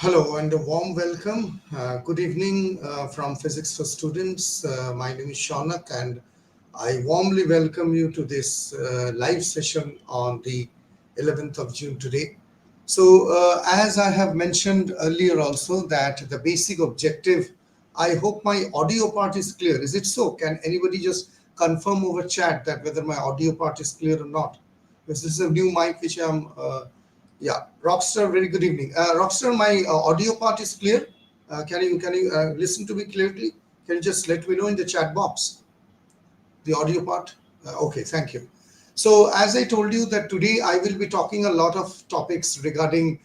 Hello and a warm welcome. Good evening from Physics for Students. My name is Shaunak and I warmly welcome you to this live session on the 11th of June today. So as I have mentioned earlier also that the basic objective, I hope my audio part is clear. Is it so? Can anybody just confirm over chat that whether my audio part is clear or not? Because this is a new mic which I'm yeah, Rockstar, very good evening. Rockstar, my audio part is clear. Can you listen to me clearly? Can you just let me know in the chat box the audio part? Okay, thank you. So as I told you that today I will be talking a lot of topics regarding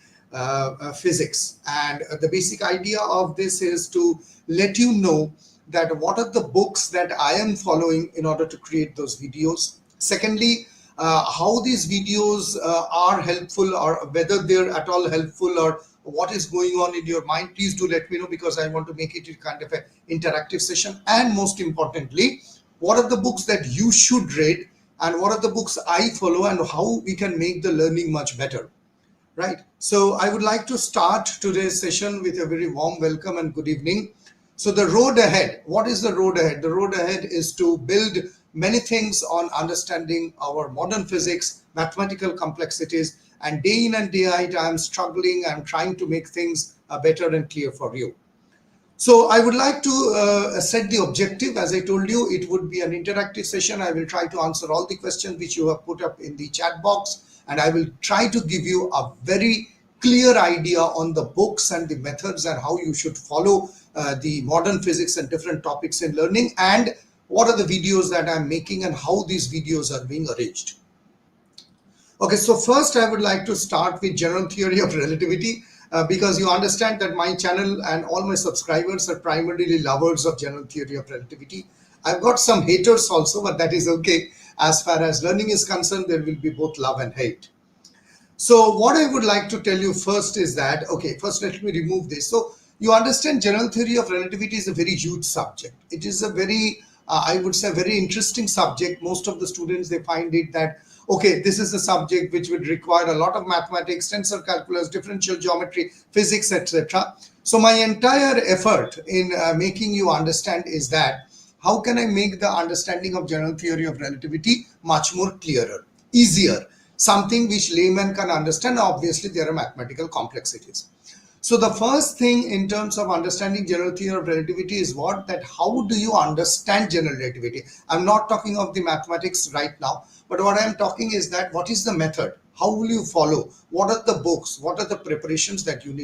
physics, and the basic idea of this is to let you know that what are the books that I am following in order to create those videos. Secondly, how these videos are helpful, or whether they're at all helpful, or what is going on in your mind. Please do let me know, because I want to make it kind of an interactive session. And most importantly, what are the books that you should read, and what are the books I follow, and how we can make the learning much better. Right. So I would like to start today's session with a very warm welcome and good evening. So the road ahead, what is the road ahead? The road ahead is to build many things on understanding our modern physics, mathematical complexities, and day in and day out, I am struggling, I'm trying to make things better and clear for you. So I would like to set the objective. As I told you, it would be an interactive session. I will try to answer all the questions which you have put up in the chat box, and I will try to give you a very clear idea on the books and the methods and how you should follow the modern physics and different topics in learning, and what are the videos that I'm making and how these videos are being arranged. Okay, so first I would like to start with General Theory of Relativity, because you understand that my channel and all my subscribers are primarily lovers of General Theory of Relativity. I've got some haters also, but that is okay. As far as learning is concerned, there will be both love and hate. So what I would like to tell you first is that, okay, first let me remove this. So you understand General Theory of Relativity is a very huge subject. It is a very, I would say, very interesting subject. Most of the students, they find it that, okay, this is a subject which would require a lot of mathematics, tensor calculus, differential geometry, physics, etc. So my entire effort in making you understand is that how can I make the understanding of General Theory of Relativity much more clearer, easier, something which layman can understand. Obviously, there are mathematical complexities. So the first thing in terms of understanding General Theory of Relativity is what? That how do you understand General Relativity? I'm not talking of the mathematics right now, but what I'm talking is that what is the method? How will you follow? What are the books? What are the preparations that you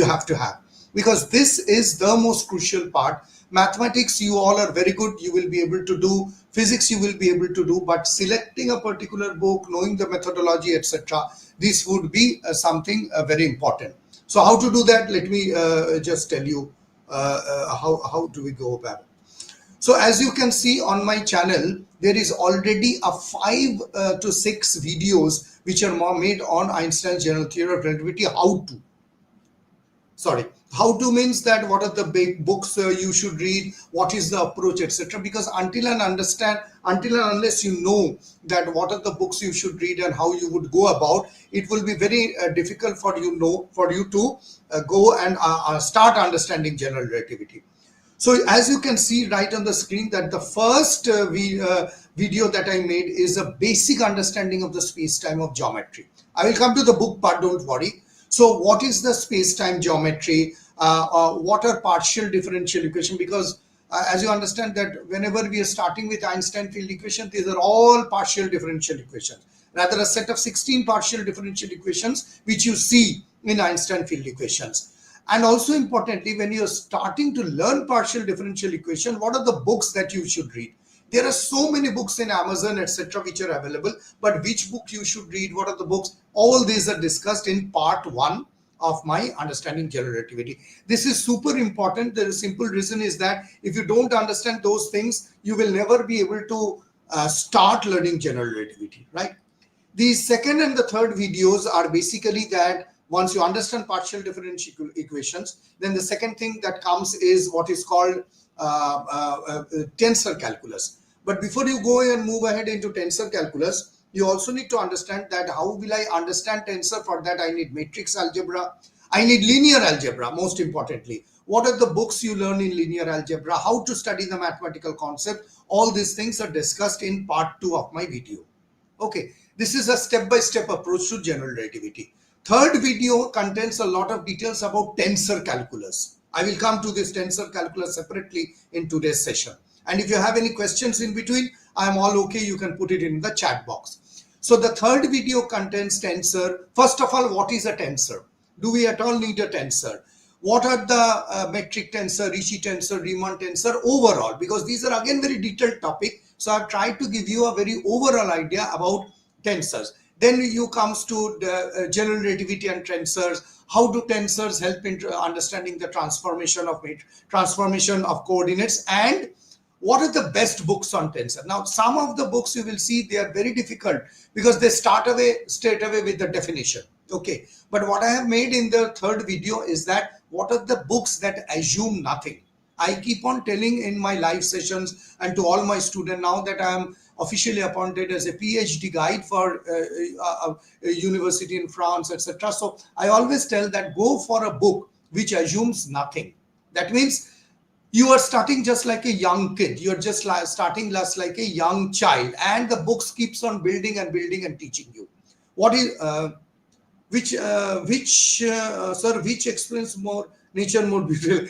have to have? Because this is the most crucial part. Mathematics, you all are very good. You will be able to do. Physics, you will be able to do. But selecting a particular book, knowing the methodology, etc., this would be something very important. So how to do that? Let me just tell you how do we go about it. So as you can see on my channel, there is already a 5 to 6 videos which are made on Einstein's General Theory of Relativity. How to means that what are the big books you should read, what is the approach, etc. Because until and unless you know that what are the books you should read and how you would go about, it will be very difficult for you to go and start understanding General Relativity. So as you can see right on the screen, that the first video that I made is a basic understanding of the space-time of geometry. I will come to the book part, don't worry. So what is the space-time geometry? What are partial differential equation? Because as you understand that whenever we are starting with Einstein field equation, these are all partial differential equations. Rather, a set of 16 partial differential equations which you see in Einstein field equations. And also importantly, when you are starting to learn partial differential equation, what are the books that you should read? There are so many books in Amazon, etc., which are available, but which book you should read, what are the books, all these are discussed in part 1 of my understanding General Relativity. This is super important. The simple reason is that if you don't understand those things, you will never be able to start learning General Relativity, right? The second and the third videos are basically that once you understand partial differential equations, then the second thing that comes is what is called tensor calculus. But before you go and move ahead into tensor calculus, you also need to understand that how will I understand tensor? For that I need matrix algebra, I need linear algebra, most importantly. What are the books you learn in linear algebra? How to study the mathematical concept? All these things are discussed in part 2 of my video. Okay, this is a step-by-step approach to general relativity. Third video contains a lot of details about tensor calculus. I will come to this tensor calculus separately in today's session. And if you have any questions in between, I am all okay. You can put it in the chat box. So the third video contains tensor. First of all, what is a tensor? Do we at all need a tensor? What are the metric tensor, Ricci tensor, Riemann tensor overall? Because these are again very detailed topic. So I've tried to give you a very overall idea about tensors. Then you comes to the general relativity and tensors. How do tensors help in understanding the transformation of coordinates, and what are the best books on tensor? Now, some of the books you will see, they are very difficult because they start straight away with the definition. Okay, but what I have made in the third video is that what are the books that assume nothing. I keep on telling in my live sessions and to all my students now that I am officially appointed as a PhD guide for a university in France, etc. So I always tell that go for a book which assumes nothing. That means you are starting just like a young kid. You're just starting just like a young child, and the books keeps on building and building and teaching you. What is which explains more nature more beautiful?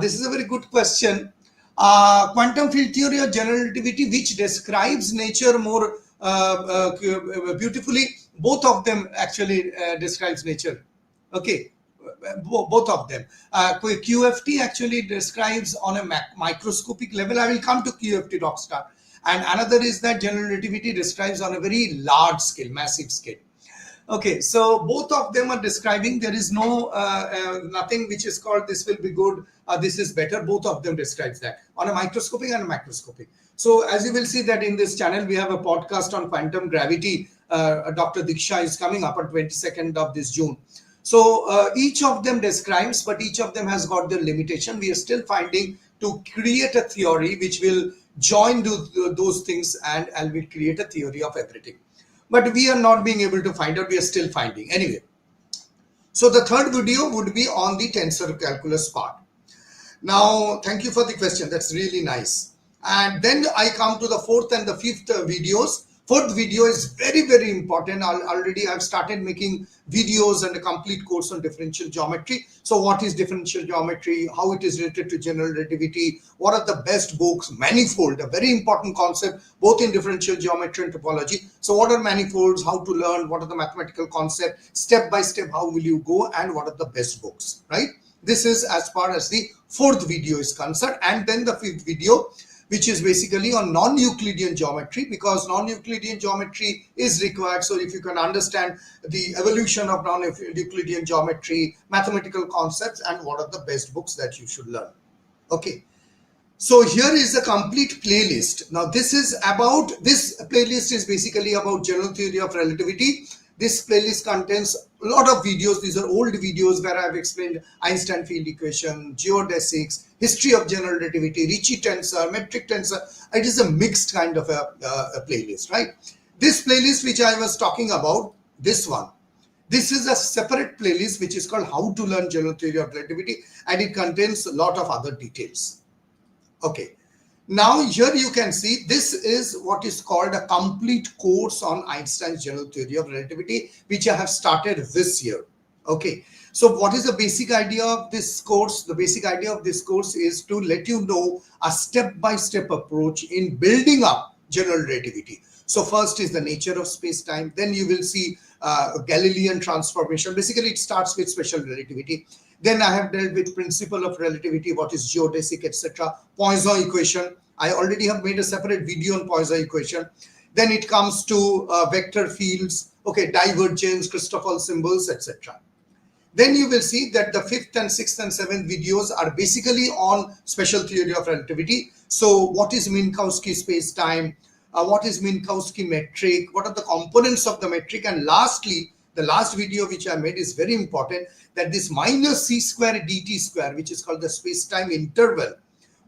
This is a very good question. Quantum field theory or general relativity, which describes nature more beautifully? Both of them actually describes nature. Okay, both of them. QFT actually describes on a microscopic level. I will come to QFT rockstar. And another is that general relativity describes on a very large scale, massive scale. Okay, so both of them are describing. There is no nothing which is called this will be good, this is better. Both of them describes that on a microscopic and a macroscopic. So as you will see that in this channel, we have a podcast on quantum gravity. Dr. Diksha is coming up on 22nd of this June. So each of them describes, but each of them has got their limitation. We are still finding to create a theory which will join those things and will create a theory of everything. But we are not being able to find out. We are still finding. Anyway, so the third video would be on the tensor calculus part. Now, thank you for the question. That's really nice. And then I come to the fourth and the fifth videos. Fourth video is very, very important. Already I've started making videos and a complete course on differential geometry. So what is differential geometry? How it is related to general relativity? What are the best books? Manifold, a very important concept, both in differential geometry and topology. So what are manifolds? How to learn? What are the mathematical concepts? Step by step, how will you go? And what are the best books, right? This is as far as the fourth video is concerned. And then the fifth video, which is basically on non-Euclidean geometry, because non-Euclidean geometry is required. So if you can understand the evolution of non-Euclidean geometry, mathematical concepts, and what are the best books that you should learn. Okay. So here is a complete playlist. Now this playlist is basically about general theory of relativity. This playlist contains a lot of videos. These are old videos where I've explained Einstein field equation, geodesics, history of general relativity, Ricci tensor, metric tensor. It is a mixed kind of a playlist, right? This playlist which I was talking about, this one, this is a separate playlist which is called How to Learn General Theory of Relativity, and it contains a lot of other details. Okay. Now here you can see this is what is called a complete course on Einstein's General Theory of Relativity, which I have started this year. Okay. So what is the basic idea of this course? The basic idea of this course is to let you know a step-by-step approach in building up general relativity. So first is the nature of space-time. Then you will see Galilean transformation. Basically, it starts with special relativity. Then I have dealt with principle of relativity, what is geodesic, etc. Poisson equation. I already have made a separate video on Poisson equation. Then it comes to vector fields, okay, divergence, Christoffel symbols, etc. Then you will see that the fifth and sixth and seventh videos are basically on special theory of relativity. So what is Minkowski space-time? What is Minkowski metric? What are the components of the metric? And lastly, the last video which I made is very important, that this minus c square dt square, which is called the space-time interval.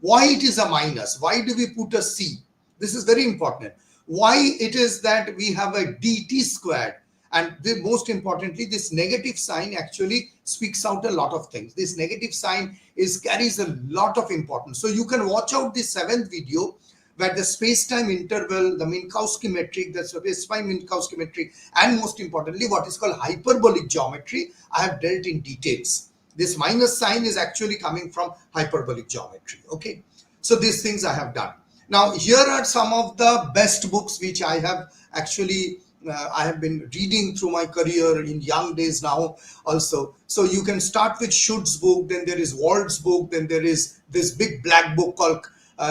Why it is a minus? Why do we put a c? This is very important. Why it is that we have a dt squared And most importantly, this negative sign actually speaks out a lot of things. This negative sign carries a lot of importance. So you can watch out the 7th video where the space-time interval, the Minkowski metric, the space-time Minkowski metric, and most importantly, what is called hyperbolic geometry, I have dealt in details. This minus sign is actually coming from hyperbolic geometry. Okay, so these things I have done. Now here are some of the best books which I have actually I have been reading through my career in young days now also. So you can start with Schut's book, then there is Wald's book, then there is this big black book called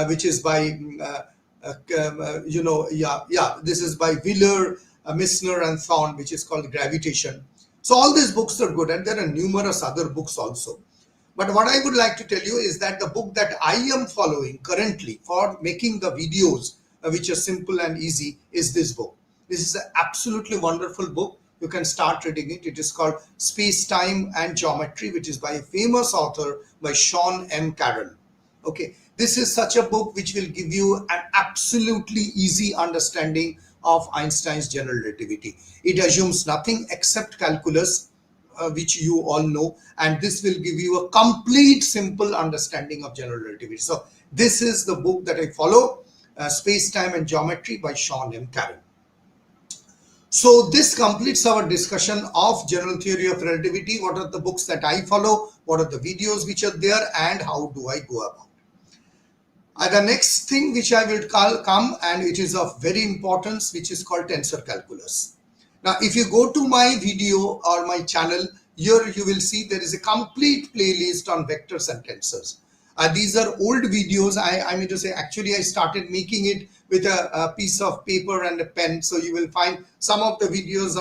which is by this is by Wheeler, Misner and Thorne, which is called Gravitation. So all these books are good, and there are numerous other books also. But what I would like to tell you is that the book that I am following currently for making the videos, which are simple and easy, is this book. This is an absolutely wonderful book. You can start reading it. It is called Space, Time and Geometry, which is by a famous author by Sean M. Carroll. Okay, this is such a book which will give you an absolutely easy understanding of Einstein's general relativity. It assumes nothing except calculus, which you all know, and this will give you a complete simple understanding of general relativity. So this is the book that I follow, Space, Time and Geometry by Sean M. Carroll. So this completes our discussion of General Theory of Relativity. What are the books that I follow? What are the videos which are there? And how do I go about? The next thing which I will come, and it is of very importance, which is called Tensor Calculus. Now, if you go to my video or my channel, here you will see there is a complete playlist on vectors and tensors. These are old videos. I mean to say, actually, I started making it with a piece of paper and a pen. So you will find some of the videos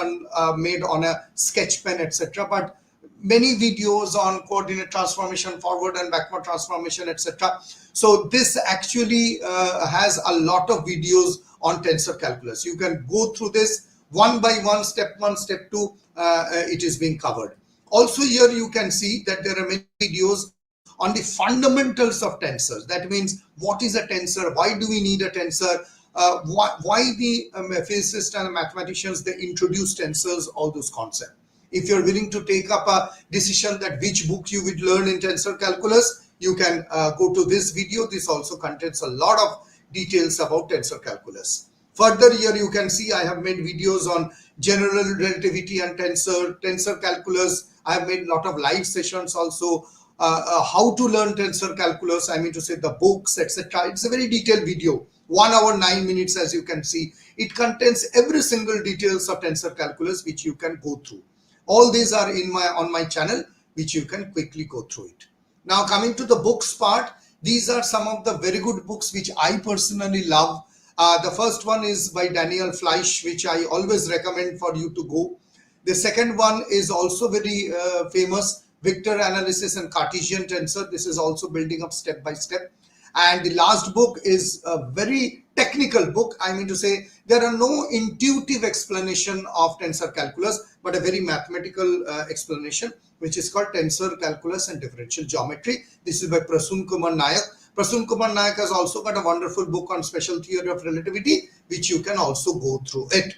made on a sketch pen, etc. But many videos on coordinate transformation, forward and backward transformation, etc. So this actually has a lot of videos on tensor calculus. You can go through this one by one, step 1, step 2, it is being covered. Also here you can see that there are many videos on the fundamentals of tensors. That means what is a tensor, why do we need a tensor, why the physicists and the mathematicians, they introduce tensors, all those concepts. If you're willing to take up a decision that which book you would learn in tensor calculus, you can go to this video. This also contains a lot of details about tensor calculus. Further, here you can see I have made videos on general relativity and tensor calculus. I have made a lot of live sessions also. How to learn tensor calculus, I mean to say the books, etc. It's a very detailed video, 1 hour 9 minutes, as you can see. It contains every single details of tensor calculus which you can go through. All these are on my channel, which you can quickly go through it. Now coming to the books part, these are some of the very good books which I personally love. The first one is by Daniel Fleisch, which I always recommend for you to go. The second one is also very famous, Vector Analysis and Cartesian Tensor. This is also building up step by step. And the last book is a very technical book. I mean to say there are no intuitive explanation of tensor calculus, but a very mathematical explanation, which is called Tensor Calculus and Differential Geometry. This is by Prasun Kumar Nayak. Prasun Kumar Nayak has also got a wonderful book on Special Theory of Relativity, which you can also go through it.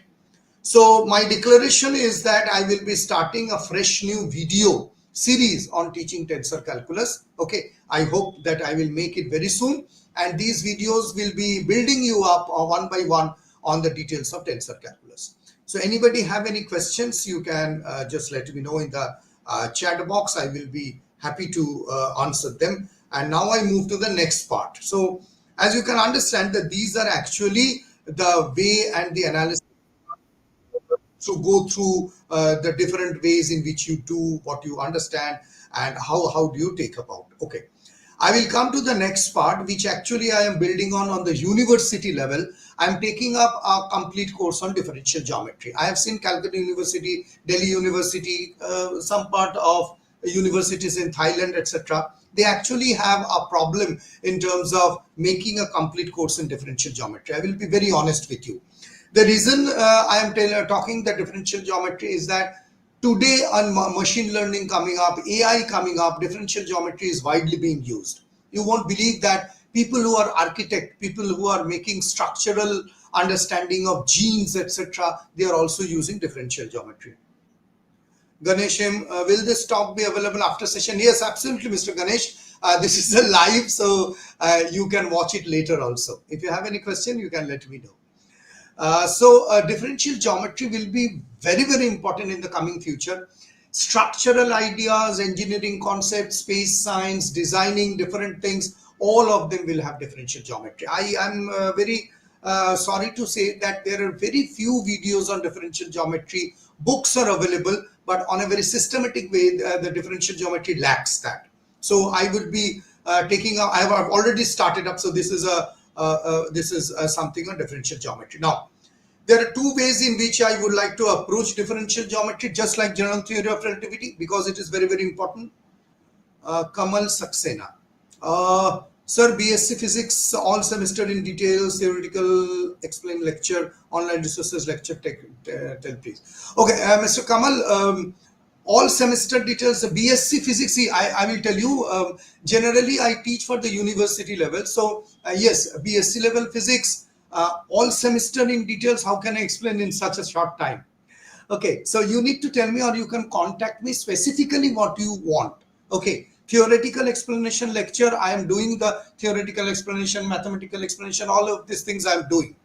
So my declaration is that I will be starting a fresh new video series on teaching tensor calculus. Okay, I hope that I will make it very soon, and these videos will be building you up one by one on the details of tensor calculus. So anybody have any questions, you can just let me know in the chat box. I will be happy to answer them. And now I move to the next part. So as you can understand that these are actually the way and the analysis to go through the different ways in which you do what you understand and how do you take about. Okay, I will come to the next part, which actually I am building on the university level. I am taking up a complete course on differential geometry. I have seen Calcutta University, Delhi University, some part of universities in Thailand, etc. They actually have a problem in terms of making a complete course in differential geometry. I will be very honest with you. The reason I am talking the differential geometry is that today on machine learning coming up, AI coming up, differential geometry is widely being used. You won't believe that people who are architects, people who are making structural understanding of genes, etc., they are also using differential geometry. Ganesham, will this talk be available after session? Yes, absolutely, Mr. Ganesh. This is a live, so you can watch it later also. If you have any question, you can let me know. Differential geometry will be very, very important in the coming future. Structural ideas, engineering concepts, space science, designing different things, all of them will have differential geometry. I am very sorry to say that there are very few videos on differential geometry. Books are available, but on a very systematic way, the differential geometry lacks that. So I will be taking up. I have already started up. So this is something on differential geometry. Now, there are two ways in which I would like to approach differential geometry, just like General Theory of Relativity, because it is very, very important. Kamal Saxena. Sir, BSc Physics, all semester in details, theoretical explain lecture, online resources lecture, tell please. Okay, Mr. Kamal, all semester details, BSc Physics, I will tell you, generally I teach for the university level. So yes, BSc level Physics, all semester in details, how can I explain in such a short time? Okay, so you need to tell me, or you can contact me specifically what you want. Okay, theoretical explanation lecture, I am doing the theoretical explanation, mathematical explanation, all of these things I am doing.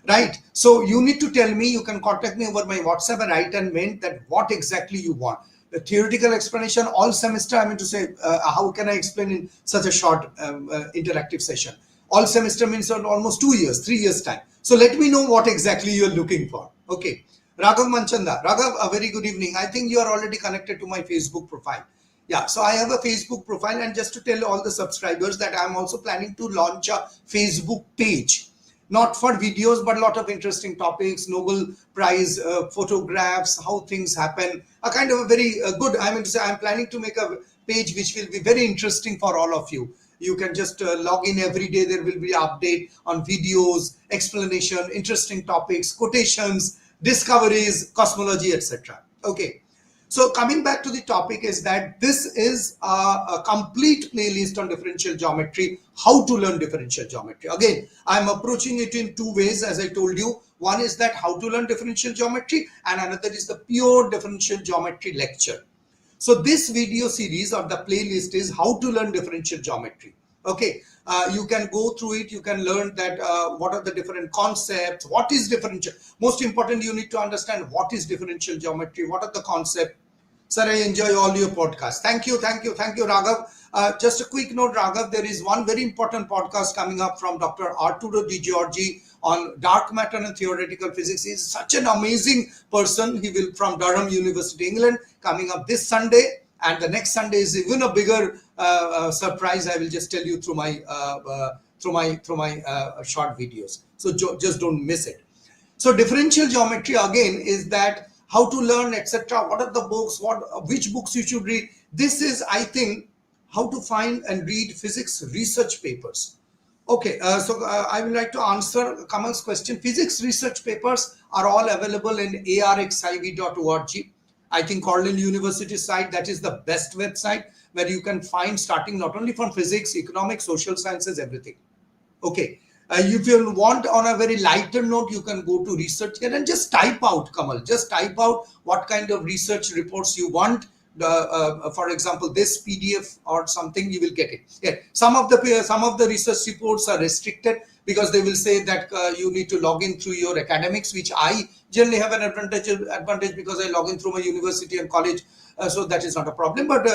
Right, so you need to tell me, you can contact me over my WhatsApp and write and mail that what exactly you want. The theoretical explanation all semester, I mean to say, how can I explain in such a short interactive session? All semester means almost 2 years, 3 years time. So let me know what exactly you are looking for. Okay, Raghav Manchanda. Raghav, a very good evening. I think you are already connected to my Facebook profile. Yeah, so I have a Facebook profile, and just to tell all the subscribers that I'm also planning to launch a Facebook page. Not for videos, but a lot of interesting topics, Nobel Prize photographs, how things happen. A kind of a very good, I mean to say, I'm planning to make a page which will be very interesting for all of you. You can just log in every day. There will be an update on videos, explanation, interesting topics, quotations, discoveries, cosmology, etc. Okay. So coming back to the topic is that this is a complete playlist on differential geometry, how to learn differential geometry. Again, I'm approaching it in two ways, as I told you. One is that how to learn differential geometry, and another is the pure differential geometry lecture. So this video series or the playlist is how to learn differential geometry. Okay, you can go through it. You can learn that what are the different concepts, what is differential. Most important, you need to understand what is differential geometry, what are the concepts. Sir, I enjoy all your podcasts. Thank you, Raghav. Just a quick note, Raghav, there is one very important podcast coming up from Dr. Arturo Di Giorgi on dark matter and theoretical physics. He is such an amazing person. He will from Durham University, England, coming up this Sunday. And the next Sunday is even a bigger surprise. I will just tell you through my short videos. So just don't miss it. So differential geometry again is that how to learn, etc. What are the books? Which books you should read? This is, I think, how to find and read physics research papers. Okay, I would like to answer Kamal's question. Physics research papers are all available in arxiv.org. I think Cornell University site, that is the best website where you can find starting not only from physics, economics, social sciences, everything. Okay. If you want on a very lighter note, you can go to ResearchGate and just type out, Kamal, just type out what kind of research reports you want. For example, this PDF or something, you will get it. Yeah. Some of the research reports are restricted because they will say that you need to log in through your academics, which I generally have an advantage because I log in through my university and college, so that is not a problem. But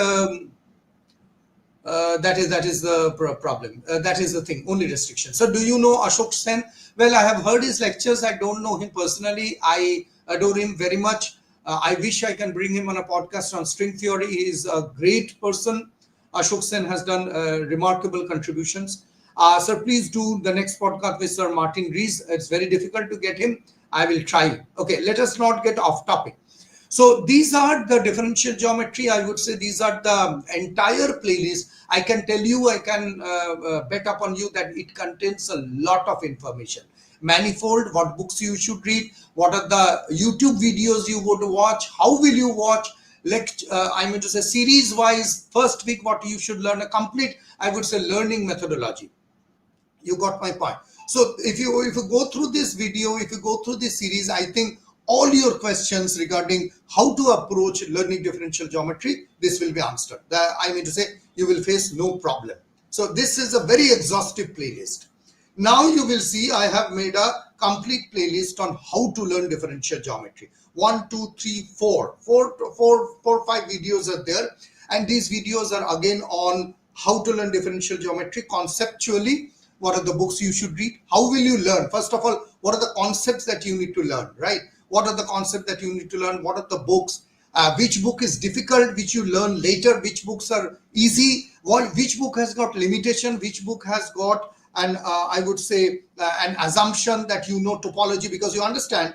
that is the problem. That is the thing, only restriction. So do you know Ashok Sen? Well, I have heard his lectures. I don't know him personally. I adore him very much. I wish I can bring him on a podcast on string theory. He is a great person. Ashok Sen has done remarkable contributions. Sir, please do the next podcast with Sir Martin Rees. It's very difficult to get him. I will try. Okay, let us not get off topic. So these are the differential geometry. I would say these are the entire playlist. I can tell you, I can bet upon you that it contains a lot of information. Manifold, what books you should read, what are the YouTube videos you would watch, how will you watch, I mean to say series wise, first week what you should learn, a complete, I would say, learning methodology. You got my point. So if you go through this video, if you go through this series, I think all your questions regarding how to approach learning differential geometry, this will be answered. I mean to say, you will face no problem. So this is a very exhaustive playlist. Now you will see I have made a complete playlist on how to learn differential geometry. 1, 2, 3, 4, 5 videos are there, and these videos are again on how to learn differential geometry conceptually. What are the books you should read? How will you learn? First of all, what are the concepts that you need to learn, right? What are the concepts that you need to learn? What are the books? Which book is difficult, which you learn later? Which books are easy? Which book has got limitation? Which book has got I would say an assumption that you know topology? Because you understand,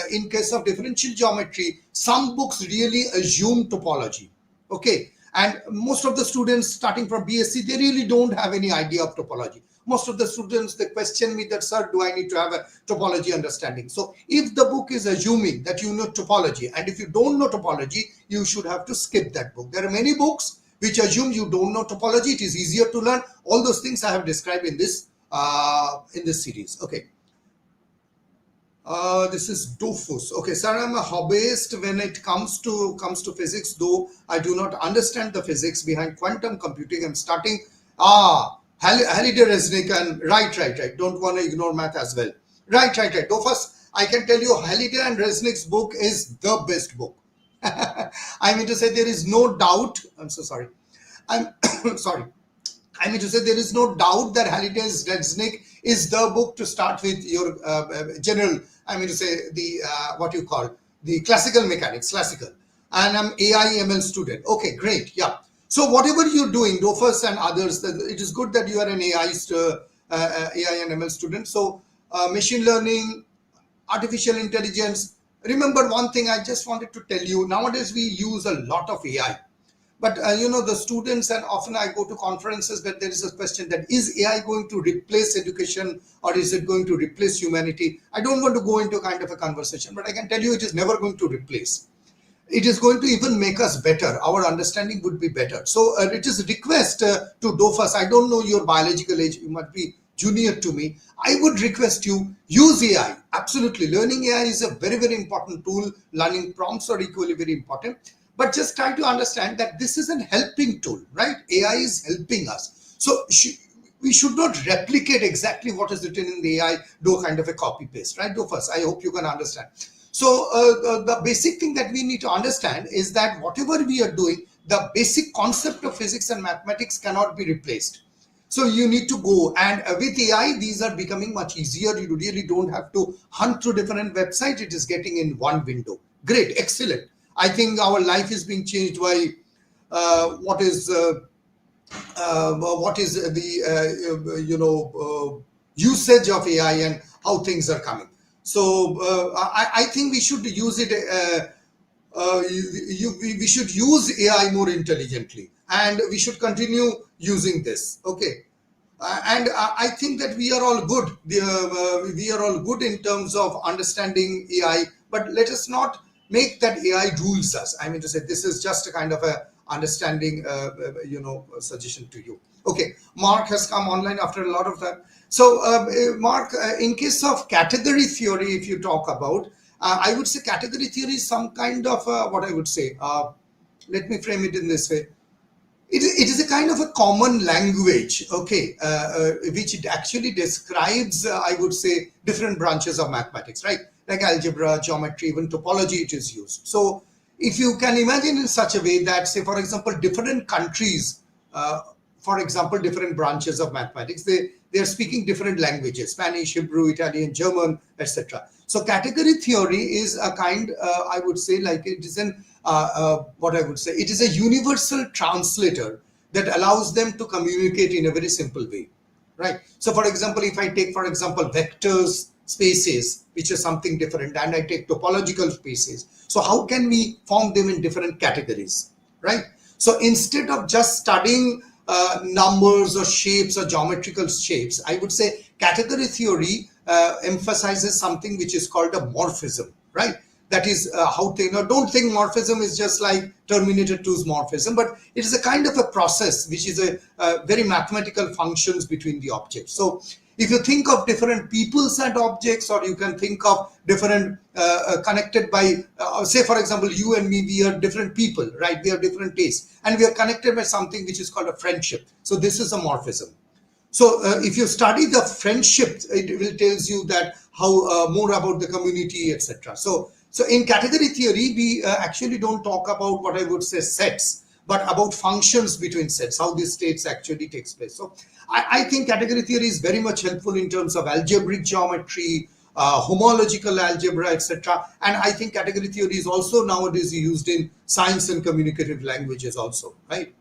in case of differential geometry, some books really assume topology. Okay, and most of the students starting from BSc, they really don't have any idea of topology. Most of the students, they question me that, sir, do I need to have a topology understanding? So if the book is assuming that you know topology, and if you don't know topology, you should have to skip that book. There are many books which assume you don't know topology. It is easier to learn. All those things I have described in this series. Okay. This is Dofus. Okay, sir, I'm a hobbyist when it comes to physics, though I do not understand the physics behind quantum computing. I'm starting Halliday Resnick, and right. Don't want to ignore math as well. Right. Dofus, I can tell you Halliday and Resnick's book is the best book. I mean to say, there is no doubt. I'm so sorry. I'm sorry. I mean to say, there is no doubt that Halliday's Resnick is the book to start with your general. I mean to say, the what you call the classical mechanics, classical. And I'm AI ML student. Okay, great. Yeah. So whatever you're doing, Dofus and others, it is good that you are an AI and ML student. So machine learning, artificial intelligence. Remember one thing I just wanted to tell you. Nowadays we use a lot of AI, but the students, and often I go to conferences that there is a question that, is AI going to replace education, or is it going to replace humanity? I don't want to go into kind of a conversation, but I can tell you it is never going to replace. It is going to even make us better. Our understanding would be better. So it is a request to Dofus. I don't know your biological age. You might be junior to me. I would request you, use AI. Absolutely. Learning AI is a very, very important tool. Learning prompts are equally very important. But just try to understand that this is a helping tool, right? AI is helping us. So we should not replicate exactly what is written in the AI, do kind of a copy paste, right? Dofus, I hope you can understand. So the basic thing that we need to understand is that whatever we are doing, the basic concept of physics and mathematics cannot be replaced. So you need to go, and with AI, these are becoming much easier. You really don't have to hunt through different websites. It is getting in one window. Great, excellent. I think our life is being changed by what is the usage of AI and how things are coming. So I think we should use it. We should use AI more intelligently, and we should continue using this. Okay. And I think that we are all good. We are all good in terms of understanding AI, but let us not make that AI rules us. I mean to say, this is just a kind of a understanding, suggestion to you. Okay, Mark has come online after a lot of time. So, Mark, in case of category theory, if you talk about, I would say category theory is some kind of what I would say. Let me frame it in this way. It is a kind of a common language, okay, which it actually describes, I would say, different branches of mathematics, right? Like algebra, geometry, even topology, it is used. So if you can imagine in such a way that, say, for example, different countries, for example, different branches of mathematics, they are speaking different languages: Spanish, Hebrew, Italian, German, etc. So category theory is a kind, I would say, like it is an what I would say, it is a universal translator that allows them to communicate in a very simple way, right? So for example, if I take, for example, vectors, spaces, which is something different, and I take topological spaces, so how can we form them in different categories, right? So instead of just studying numbers or shapes or geometrical shapes, I would say category theory emphasizes something which is called a morphism, right? That is don't think morphism is just like Terminator 2's morphism, but it is a kind of a process which is a very mathematical functions between the objects. So If you think of different peoples and objects, or you can think of different connected by, say for example, you and me, we are different people, right? We have different tastes, and we are connected by something which is called a friendship. So this is a morphism. So if you study the friendship, it will tells you that how more about the community, etc. So in category theory, we actually don't talk about what I would say sets, but about functions between sets, how these states actually takes place. So I think category theory is very much helpful in terms of algebraic geometry, homological algebra, etc. And I think category theory is also nowadays used in science and communicative languages also, right?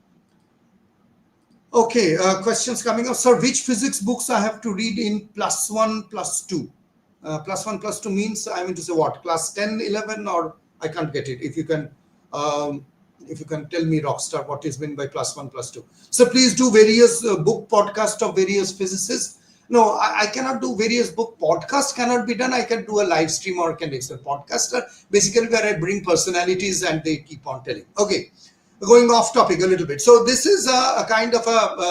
Okay, questions coming up. Sir, which physics books I have to read in +1, +2? +1, +2 means, I mean to say what? Class 10, 11, or I can't get it. If you can tell me, Rockstar, what is meant by +1, +2. So please do various book podcast of various physicists. No, I cannot do various book podcast. Cannot be done. I can do a live stream or can do a podcaster. Basically, where I bring personalities and they keep on telling. Okay. Going off topic a little bit. So this is a kind of a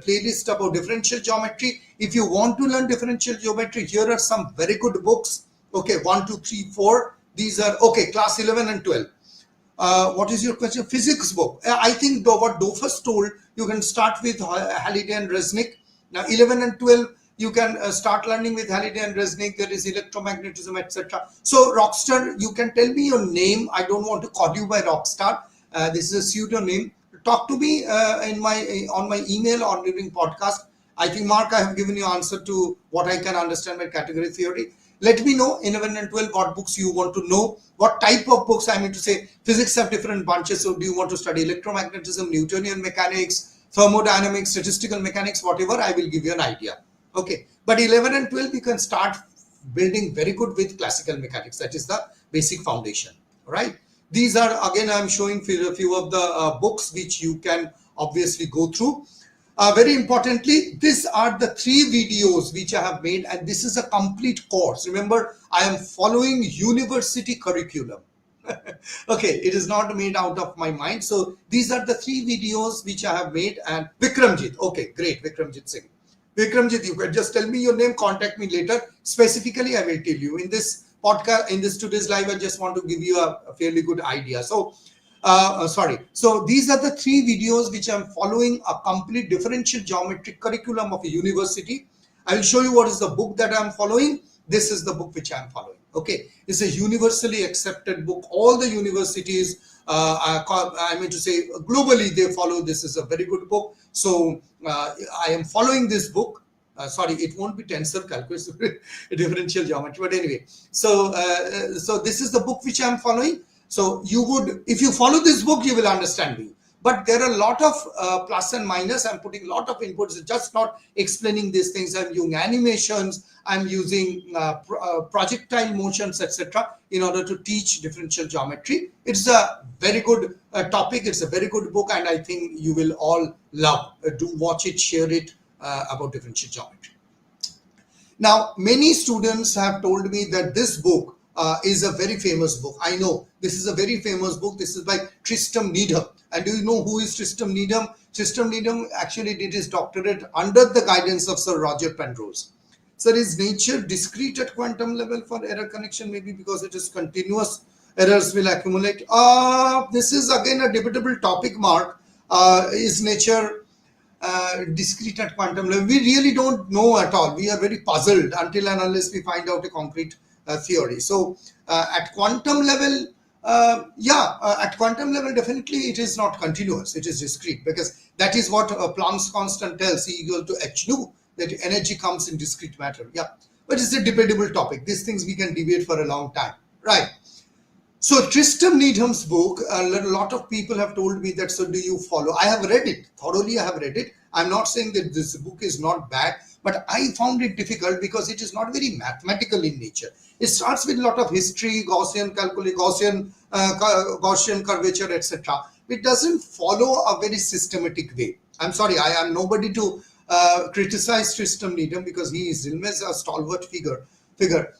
playlist about differential geometry. If you want to learn differential geometry, here are some very good books. Okay, 1, 2, 3, 4. These are okay. Class 11 and 12. What is your question? Physics book. I think what Dofus told, you can start with Halliday and Resnick. Now 11 and 12. You can start learning with Halliday and Resnick. There is electromagnetism, etc. So, Rockstar, you can tell me your name. I don't want to call you by Rockstar. This is a pseudonym. Talk to me on my email or during podcast. I think, Mark, I have given you answer to what I can understand by category theory. Let me know 11 and 12 what books you want to know. What type of books, I mean to say, physics have different bunches. So, do you want to study electromagnetism, Newtonian mechanics, thermodynamics, statistical mechanics, whatever? I will give you an idea. Okay, but 11 and 12 you can start building very good with classical mechanics. That is the basic foundation, right? These are, again, I'm showing a few of the books which you can obviously go through. Very importantly, these are the 3 videos which I have made, and this is a complete course. Remember, I am following university curriculum. Okay, it is not made out of my mind. So these are the 3 videos which I have made. And Vikramjit, okay, great, Vikramjit Singh. Vikramjit, you can just tell me your name, contact me later. Specifically, I will tell you. In this podcast, in this today's live, I just want to give you a fairly good idea. So, So these are the 3 videos which I'm following a complete differential geometry curriculum of a university. I will show you what is the book that I'm following. This is the book which I'm following. Okay, it's a universally accepted book. All the universities, I mean to say, globally they follow. This is a very good book. So I am following this book. Sorry, it won't be Tensor Calculus, differential geometry. But anyway, so this is the book which I'm following. So you would, if you follow this book, you will understand me. But there are a lot of plus and minus. I'm putting a lot of inputs, just not explaining these things. I'm using animations. I'm using projectile motions, etc. in order to teach differential geometry. It's a very good topic. It's a very good book, and I think you will all love. Do watch it, share it about differential geometry. Now, many students have told me that this book is a very famous book. I know this is a very famous book. This is by Tristram Needham. And do you know who is Tristram Needham? Tristram Needham actually did his doctorate under the guidance of Sir Roger Penrose. Sir, is nature discrete at quantum level for error connection? Maybe because it is continuous, errors will accumulate. This is again a debatable topic, Mark. Is nature discrete at quantum level? We really don't know at all. We are very puzzled until and unless we find out a concrete theory. So at quantum level, at quantum level, definitely it is not continuous. It is discrete, because that is what Planck's constant tells, E equal to h nu, that energy comes in discrete matter. Yeah, but it's a debatable topic. These things we can debate for a long time, right? So Tristram Needham's book, a lot of people have told me that, so do you follow? I have read it thoroughly. I have read it. I'm not saying that this book is not bad, but I found it difficult because it is not very mathematical in nature. It starts with a lot of history, Gaussian calculus, Gaussian curvature, etc. It doesn't follow a very systematic way. I'm sorry, I am nobody to criticize Tristram Needham, because he is always a stalwart figure.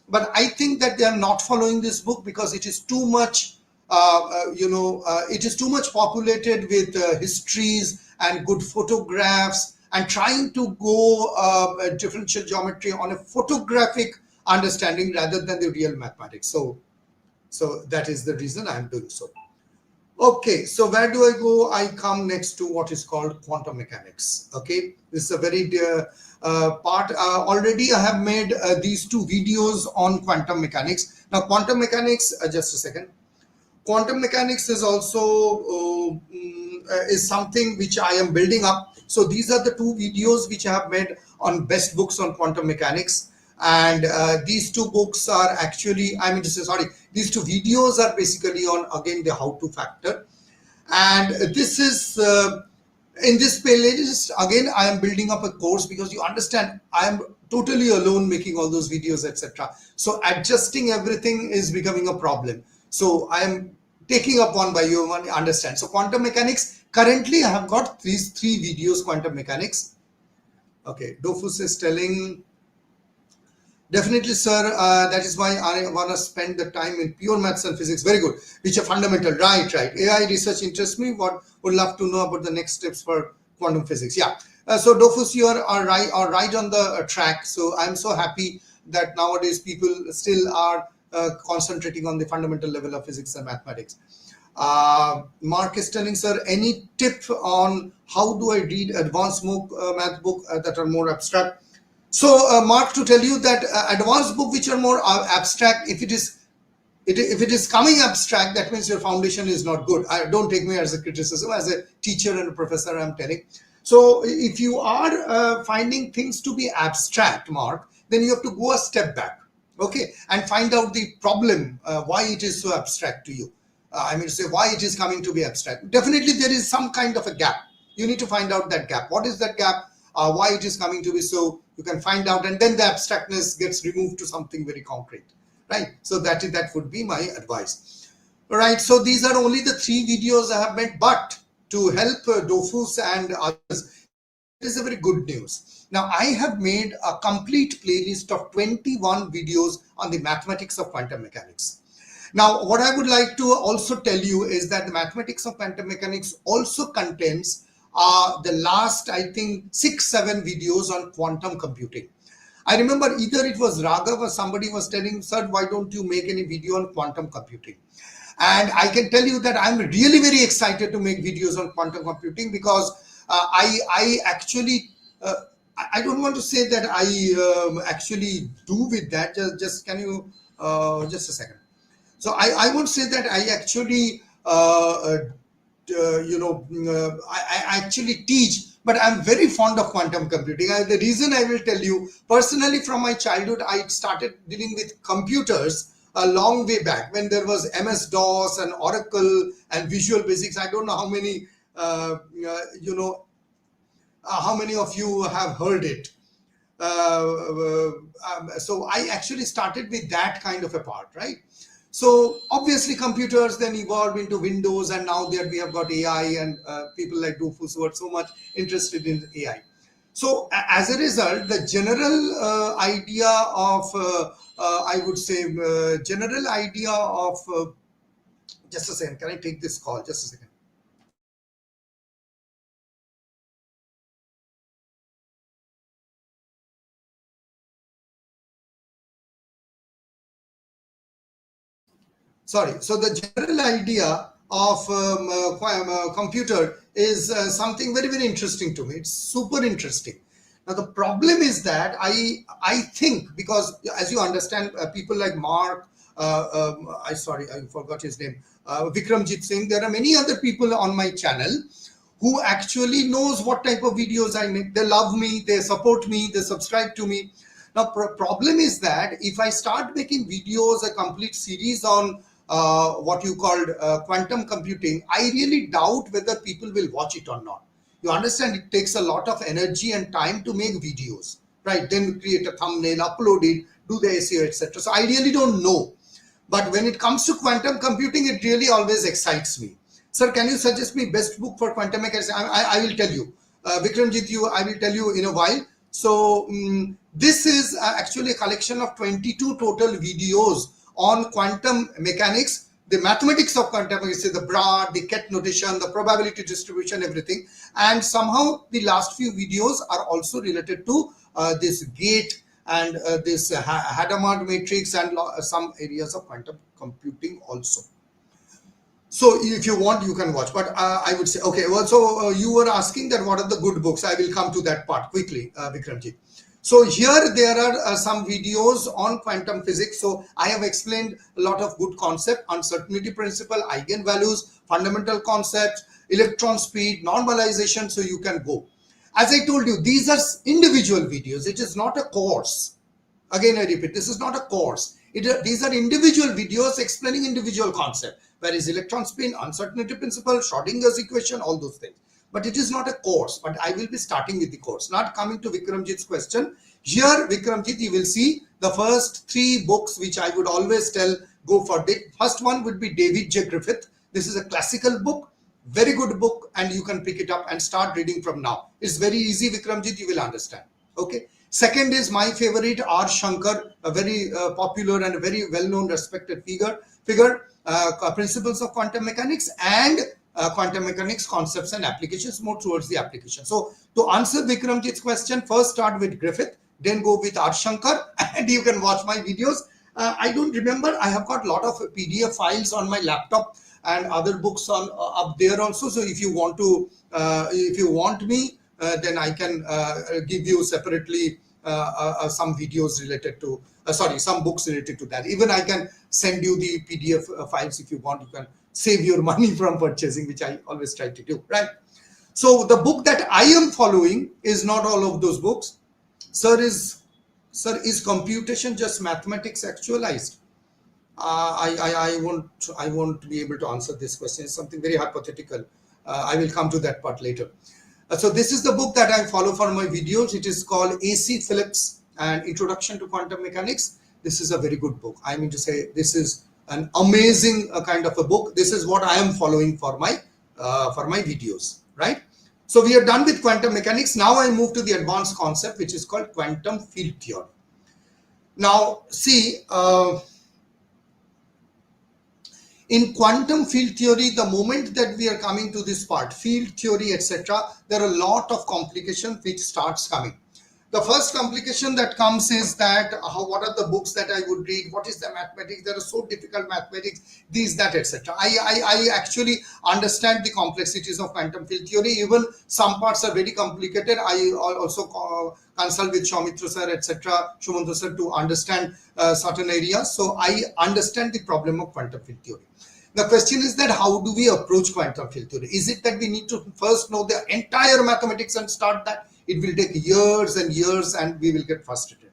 But I think that they are not following this book because it is too much, it is too much populated with histories and good photographs and trying to go differential geometry on a photographic understanding rather than the real mathematics. So that is the reason I am doing so. Okay, so where do I go? I come next to what is called quantum mechanics. Okay, this is a very part. Already I have made these two videos on quantum mechanics. Now, quantum mechanics, just a second. Quantum mechanics is also is something which I am building up. So these are the two videos which I have made on best books on quantum mechanics. And these two books are actually, these two videos are basically on, again, the how to factor. And this is, in this playlist, again, I am building up a course, because you understand, I am totally alone making all those videos, etc. So adjusting everything is becoming a problem. So I am taking up one by one, understand. So quantum mechanics, currently I have got these three videos, quantum mechanics. Okay, Dofus is telling, definitely, sir. That is why I want to spend the time in pure maths and physics. Very good. Which are fundamental. Right. AI research interests me. Would love to know about the next steps for quantum physics. Yeah. So Dofus, you are right on the track. So I'm so happy that nowadays people still are concentrating on the fundamental level of physics and mathematics. Mark is telling, sir, any tip on how do I read advanced math book that are more abstract? So, Mark, to tell you that advanced book which are more abstract, if it is coming abstract, that means your foundation is not good. Don't take me as a criticism. As a teacher and a professor, I'm telling. So, if you are finding things to be abstract, Mark, then you have to go a step back, okay, and find out the problem, why it is so abstract to you. Why it is coming to be abstract. Definitely, there is some kind of a gap. You need to find out that gap. What is that gap? Why it is coming to be so, you can find out, and then the abstractness gets removed to something very concrete, right? So that would be my advice. All right, so these are only the three videos I have made, but to help Dofus and others, it is a very good news. Now, I have made a complete playlist of 21 videos on the mathematics of quantum mechanics. Now, what I would like to also tell you is that the mathematics of quantum mechanics also contains the last, I think, 6-7 videos on quantum computing. I remember either it was Raghav or somebody was telling, sir, why don't you make any video on quantum computing? And I can tell you that I'm really very excited to make videos on quantum computing, because I actually, I don't want to say that I actually do with that. Just can you, just a second. So I won't say that I actually, I actually teach, but I'm very fond of quantum computing. The reason I will tell you, personally from my childhood, I started dealing with computers a long way back when there was MS-DOS and Oracle and Visual Basics. I don't know how many, how many of you have heard it. So I actually started with that kind of a part, right? So obviously computers then evolved into Windows, and now there we have got AI and people like Dofus who are so much interested in AI. So as a result, the general idea of, I would say, general idea of, just a second, can I take this call? Just a second. Sorry. So the general idea of computer is something very, very interesting to me. It's super interesting. Now the problem is that I think, because as you understand, people like Mark, I forgot his name, Vikramjit Singh. There are many other people on my channel who actually knows what type of videos I make. They love me, they support me, they subscribe to me. Now, problem is that if I start making videos, a complete series on what you called quantum computing, I really doubt whether people will watch it or not. You understand, it takes a lot of energy and time to make videos, right? Then create a thumbnail, upload it, do the SEO, etc. So I really don't know. But when it comes to quantum computing, it really always excites me. Sir, can you suggest me best book for quantum mechanics? I will tell you. Vikramjit, I will tell you in a while. So this is actually a collection of 22 total videos on quantum mechanics, the mathematics of quantum mechanics, the Bragg, the Ket notation, the probability distribution, everything. And somehow the last few videos are also related to this gate and this Hadamard matrix and some areas of quantum computing also. So if you want, you can watch. But I would say, okay, well, so you were asking that what are the good books. I will come to that part quickly, Vikramji. So here there are some videos on quantum physics. So I have explained a lot of good concepts: uncertainty principle, eigenvalues, fundamental concepts, electron speed, normalization. So you can go. As I told you, these are individual videos. It is not a course. Again, I repeat, this is not a course. These are individual videos explaining individual concept. Where is electron spin, uncertainty principle, Schrodinger's equation, all those things. But it is not a course. But I will be starting with the course, not coming to Vikramjit's question. Here, Vikramjit, you will see the first 3 books which I would always tell go for. The first one would be David J. Griffith. This is a classical book, very good book, and you can pick it up and start reading from now. It's very easy, Vikramjit, you will understand. Okay. Second is my favorite, R. Shankar, a very popular and a very well-known, respected figure. Principles of quantum mechanics and quantum mechanics concepts and applications, more towards the application. So to answer Vikramjit's question, first start with Griffith, then go with R. Shankar, and you can watch my videos. I don't remember. I have got a lot of PDF files on my laptop and other books on up there also. So if you want to, if you want me, then I can give you separately some videos related to, some books related to that. Even I can send you the PDF files if you want. You can save your money from purchasing, which I always try to do, right? So the book that I am following is not all of those books. Sir, is computation just mathematics actualized? I won't be able to answer this question. It's something very hypothetical. I will come to that part later. So this is the book that I follow for my videos. It is called A.C. Phillips and Introduction to Quantum Mechanics. This is a very good book. I mean to say, this is an amazing kind of a book. This is what I am following for my videos, right? So we are done with quantum mechanics. Now I move to the advanced concept, which is called quantum field theory. Now, see, in quantum field theory, the moment that we are coming to this part, field theory, etc., there are a lot of complications which starts coming. The first complication that comes is that what are the books that I would read? What is the mathematics? There are so difficult mathematics, these, that, etc. I actually understand the complexities of quantum field theory. Even some parts are very complicated. I also consult with Soumitra sir, etc., Shumantra sir, to understand certain areas. So I understand the problem of quantum field theory. The question is that how do we approach quantum field theory? Is it that we need to first know the entire mathematics and start that? It will take years and years and we will get frustrated.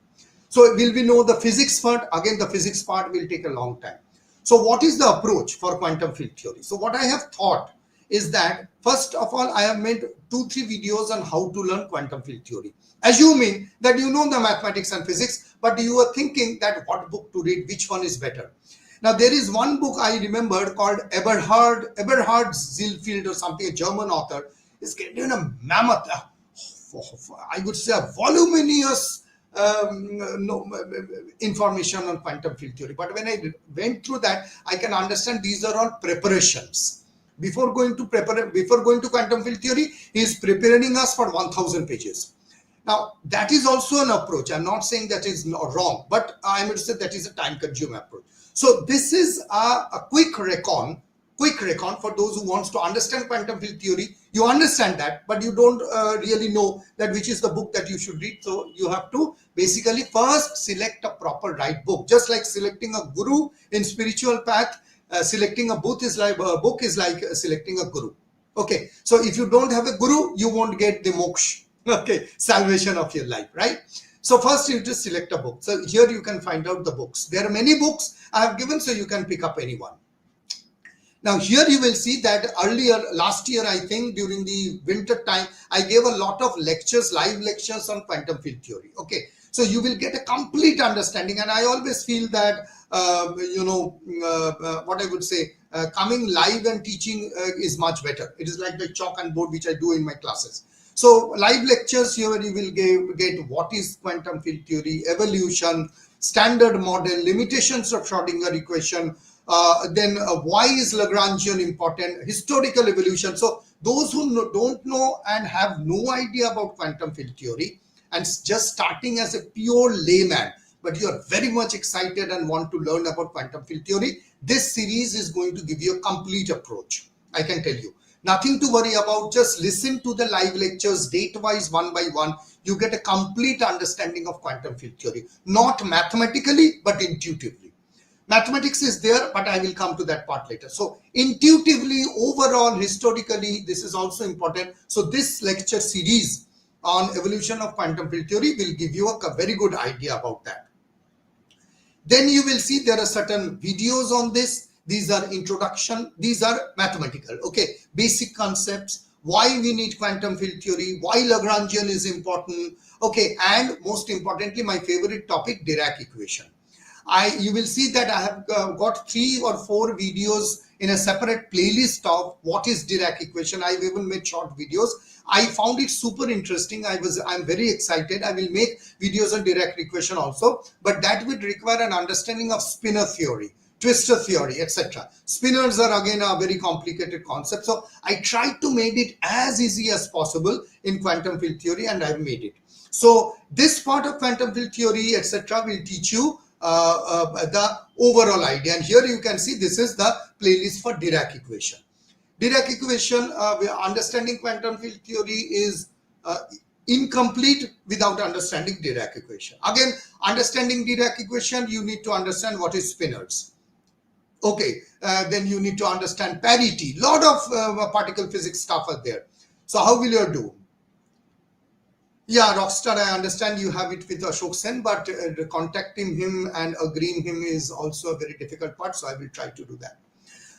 So will we know the physics part? Again, the physics part will take a long time. So what is the approach for quantum field theory? So what I have thought is that first of all, I have made 2-3 videos on how to learn quantum field theory. Assuming that you know the mathematics and physics, but you are thinking that what book to read, which one is better. Now, there is one book I remembered called Eberhard Zielfeld or something, a German author. Is given a mammoth, I would say a voluminous information on quantum field theory. But when I went through that, I can understand these are all preparations. Before going to quantum field theory, he is preparing us for 1000 pages. Now, that is also an approach. I'm not saying that is wrong, but I would say that is a time-consuming approach. So this is a quick recon for those who wants to understand quantum field theory. You understand that, but you don't really know that which is the book that you should read. So you have to basically first select a proper right book. Just like selecting a guru in spiritual path, selecting a book is like selecting a guru. Okay, so if you don't have a guru, you won't get the moksha, okay, salvation of your life, right? So first you just select a book. So here you can find out the books. There are many books I have given, so you can pick up any one. Now here you will see that last year, I think during the winter time, I gave a lot of lectures, live lectures on quantum field theory. Okay, so you will get a complete understanding. And I always feel that, what I would say, coming live and teaching is much better. It is like the chalk and board which I do in my classes. So live lectures here you will get what is quantum field theory, evolution, standard model, limitations of Schrodinger equation, then why is Lagrangian important, historical evolution. So those who don't know and have no idea about quantum field theory and just starting as a pure layman, but you are very much excited and want to learn about quantum field theory, this series is going to give you a complete approach. I can tell you. Nothing to worry about. Just listen to the live lectures date-wise, one by one. You get a complete understanding of quantum field theory. Not mathematically, but intuitively. Mathematics is there, but I will come to that part later. So intuitively, overall, historically, this is also important. So this lecture series on evolution of quantum field theory will give you a very good idea about that. Then you will see there are certain videos on this. These are introduction. These are mathematical. Okay, basic concepts. Why we need quantum field theory. Why Lagrangian is important. Okay, and most importantly, my favorite topic, Dirac equation. You will see that I have got 3 or 4 videos in a separate playlist of what is Dirac equation. I've even made short videos. I found it super interesting. I'm very excited. I will make videos on Dirac equation also, but that would require an understanding of spinor theory, twistor theory, etc. Spinors are again a very complicated concept. So I tried to make it as easy as possible in quantum field theory, and I've made it. So this part of quantum field theory, etc. will teach you the overall idea. And here you can see this is the playlist for Dirac equation. Dirac equation, understanding quantum field theory is incomplete without understanding Dirac equation. Again, understanding Dirac equation, you need to understand what is spinors. Okay, then you need to understand parity. Lot of particle physics stuff are there. So how will you do? Yeah, Rockstar, I understand you have it with Ashok Sen, but contacting him and agreeing him is also a very difficult part. So I will try to do that.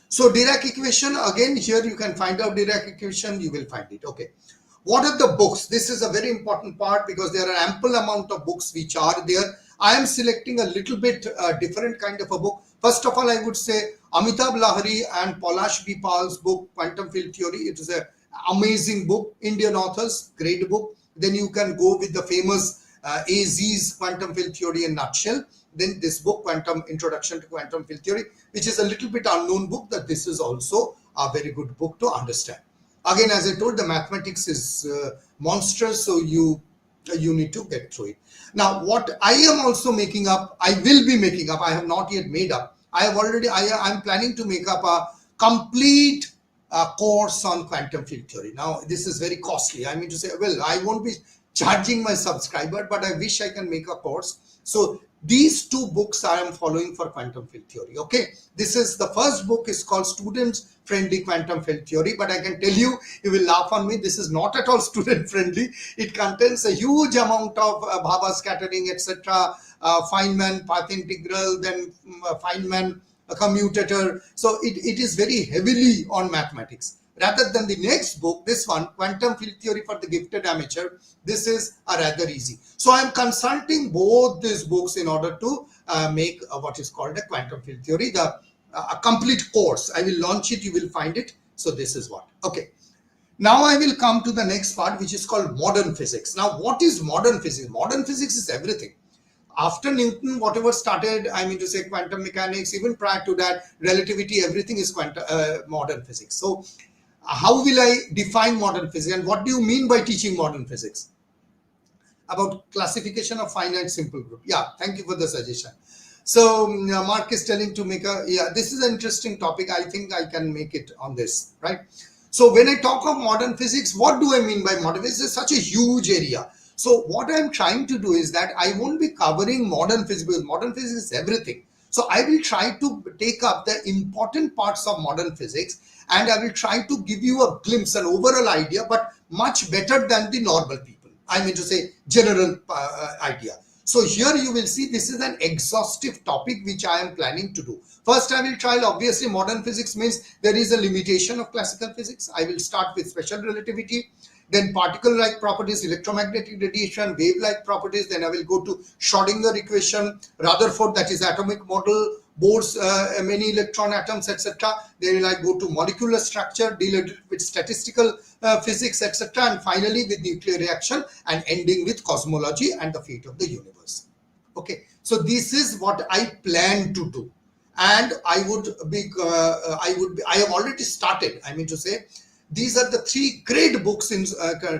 So Dirac equation, again, here you can find out Dirac equation, you will find it. Okay. What are the books? This is a very important part because there are ample amount of books which are there. I am selecting a little bit different kind of a book. First of all, I would say Amitabh Lahiri and Palash B. Pal's book, Quantum Field Theory. It is an amazing book, Indian authors, great book. Then you can go with the famous AZ's Quantum Field Theory in nutshell. Then this book, Introduction to Quantum Field Theory, which is a little bit unknown book, that this is also a very good book to understand. Again, as I told, the mathematics is monstrous, so you need to get through it. Now, what I am also making up, I will be making up, I have not yet made up. I'm planning to make up a complete course on quantum field theory. Now, this is very costly. I mean to say, well, I won't be charging my subscriber, but I wish I can make a course. So these 2 books I am following for quantum field theory. Okay, this is the first book is called Students Friendly Quantum Field Theory, but I can tell you, you will laugh on me. This is not at all student friendly. It contains a huge amount of Baba scattering, etc. Feynman path integral, then Feynman commutator. So it is very heavily on mathematics. Rather than the next book, this one, Quantum Field Theory for the Gifted Amateur, this is rather easy. So I am consulting both these books in order to make what is called a quantum field theory, a complete course. I will launch it, you will find it. So this is what. Okay. Now I will come to the next part, which is called modern physics. Now, what is modern physics? Modern physics is everything. After Newton, whatever started, I mean to say quantum mechanics, even prior to that, relativity, everything is modern physics. So how will I define modern physics, and what do you mean by teaching modern physics? About classification of finite simple group. Yeah, thank you for the suggestion. So Mark is telling to make this is an interesting topic. I think I can make it on this, right? So when I talk of modern physics, what do I mean by modern physics? It's such a huge area. So what I'm trying to do is that I won't be covering modern physics, because modern physics is everything. So I will try to take up the important parts of modern physics, and I will try to give you a glimpse, an overall idea, but much better than the normal people. I mean to say general idea. So here you will see this is an exhaustive topic which I am planning to do. First I will try, obviously modern physics means there is a limitation of classical physics. I will start with special relativity, then particle-like properties, electromagnetic radiation, wave-like properties. Then I will go to Schrodinger equation, Rutherford, that is atomic model, Bohr's many electron atoms, etc. Then I go to molecular structure, deal with statistical physics, etc. And finally with nuclear reaction, and ending with cosmology and the fate of the universe. Okay, So this is what I plan to do, and I have already started. I mean to say, these are the 3 great books in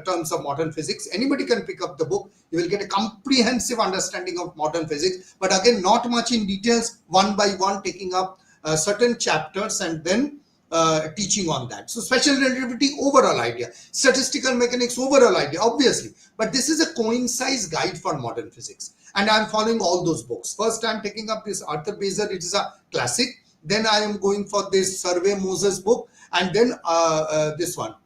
terms of modern physics. Anybody can pick up the book. You will get a comprehensive understanding of modern physics, but again, not much in details, one by one, taking up certain chapters and then teaching on that. So special relativity, overall idea, statistical mechanics, overall idea, obviously, but this is a concise guide for modern physics, and I'm following all those books. First, I'm taking up this Arthur Baser, it is a classic. Then I am going for this Survey Moses book, and then this one,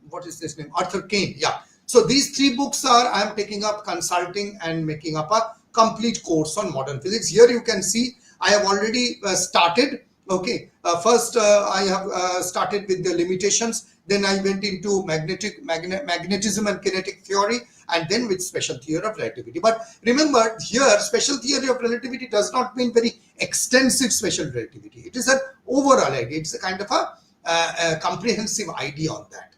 what is this name, Arthur Kane. Yeah, so these 3 books are I am taking up, consulting and making up a complete course on modern physics. Here you can see I have already started. Okay, first I have started with the limitations, then I went into magnetism and kinetic theory, and then with special theory of relativity. But remember, here special theory of relativity does not mean very extensive special relativity. It is an overall idea. It's a kind of a comprehensive idea on that.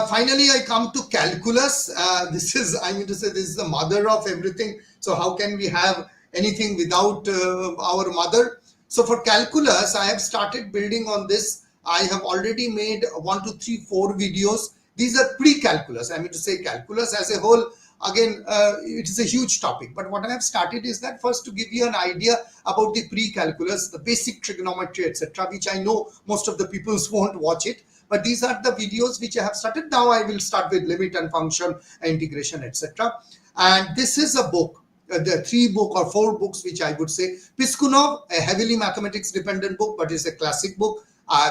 Finally, I come to calculus. This is, I mean to say, this is the mother of everything. So how can we have anything without our mother? So for calculus, I have started building on this. I have already made 1, 2, 3, 4 videos. These are pre-calculus. I mean to say, calculus as a whole, again, it is a huge topic. But what I have started is that first to give you an idea about the pre-calculus, the basic trigonometry, etc., which I know most of the people won't watch it. But these are the videos which I have started. Now I will start with limit and function, integration, etc. And this is a book. The 3 book or 4 books which I would say. Piskunov, a heavily mathematics dependent book, but it's a classic book.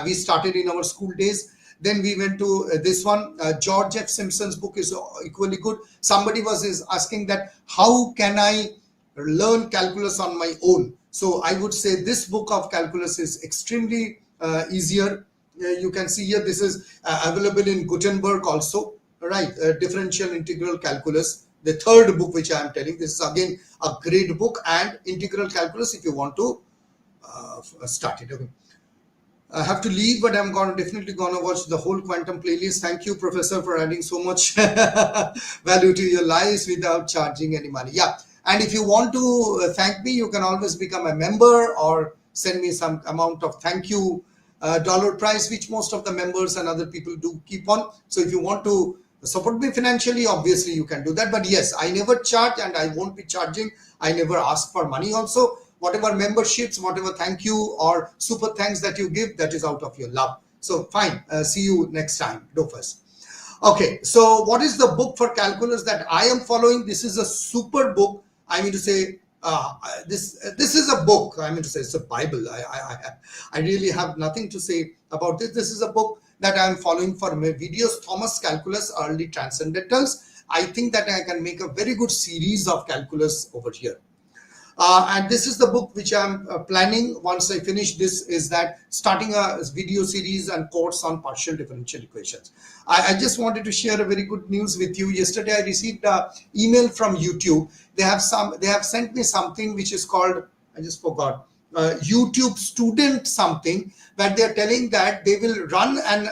We started in our school days. Then we went to this one. George F. Simpson's book is equally good. Somebody was asking that how can I learn calculus on my own? So I would say this book of calculus is extremely easier. You can see here this is available in Gutenberg also, right? Differential integral calculus. The 3rd book which I am telling, this is again a great book, and integral calculus if you want to start it. Okay. I have to leave, but I'm definitely gonna watch the whole quantum playlist. Thank you, Professor, for adding so much value to your lives without charging any money. Yeah, and if you want to thank me, you can always become a member or send me some amount of thank you dollar price, which most of the members and other people do keep on. So if you want to support me financially, obviously you can do that. But yes, I never charge and I won't be charging. I never ask for money also. Whatever memberships, whatever thank you or super thanks that you give, that is out of your love. So fine, see you next time. Do first. Okay, so what is the book for calculus that I am following? This is a super book. I mean to say, this is a book. I mean to say, it's a Bible. I really have nothing to say about this. This is a book that I am following for my videos. Thomas Calculus, Early Transcendentals. I think that I can make a very good series of calculus over here. And this is the book which I'm planning once I finish this, is that starting a video series and course on partial differential equations. I just wanted to share a very good news with you. Yesterday I received an email from YouTube. They have sent me something which is called, I just forgot, YouTube student something, that they're telling that they will run an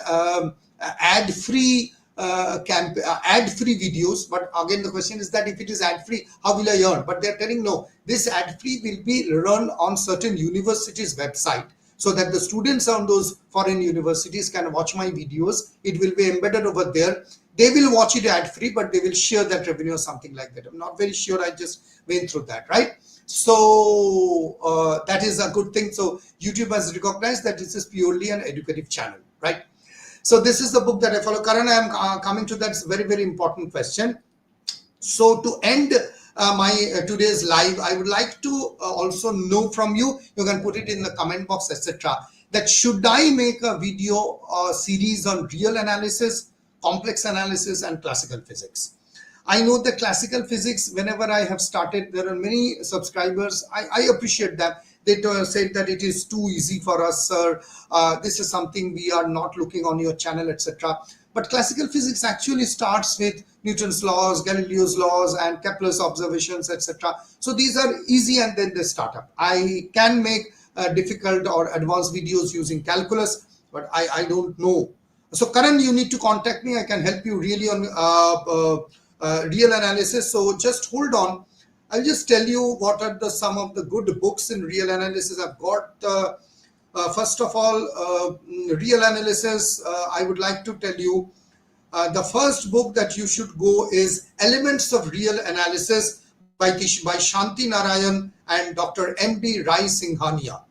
ad-free ad-free videos. But again, the question is that if it is ad-free, how will I earn? But they're telling no, this ad-free will be run on certain universities' website, so that the students on those foreign universities can watch my videos. It will be embedded over there. They will watch it ad-free, but they will share that revenue or something like that. I'm not very sure. I just went through that, right? So that is a good thing. So YouTube has recognized that this is purely an educative channel, right? So this is the book that I follow. Karan, I am coming to that very, very important question. So to end my today's live, I would like to also know from you, you can put it in the comment box, etc., that should I make a video series on real analysis, complex analysis, and classical physics? I know that classical physics, whenever I have started, there are many subscribers. I appreciate that. They said that it is too easy for us, sir. This is something we are not looking on your channel, etc. But classical physics actually starts with Newton's laws, Galileo's laws, and Kepler's observations, etc. So these are easy, and then they start up. I can make difficult or advanced videos using calculus, but I don't know. So Karan, you need to contact me. I can help you really on real analysis. So just hold on. I'll just tell you what are some of the good books in real analysis. I've got, first of all, real analysis. I would like to tell you the first book that you should go is Elements of Real Analysis by Shanti Narayan and Dr. M.D. Rai Singhania.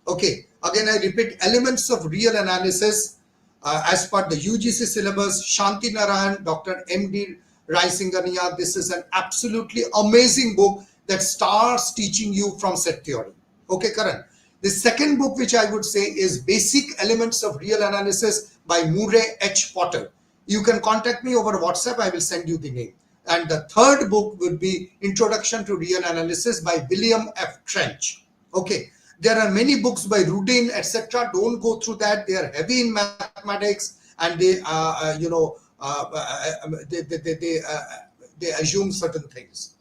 Okay, again I repeat, Elements of Real Analysis as per the UGC syllabus, Shanti Narayan, Dr. M.D. Rai Singhania. This is an absolutely amazing book that starts teaching you from set theory. Okay, Karan. The second book which I would say is Basic Elements of Real Analysis by Murray H. Potter. You can contact me over WhatsApp. I will send you the name. And the third book would be Introduction to Real Analysis by William F. Trench. Okay. There are many books by Rudin, etc. Don't go through that. They are heavy in mathematics and they, they assume certain things.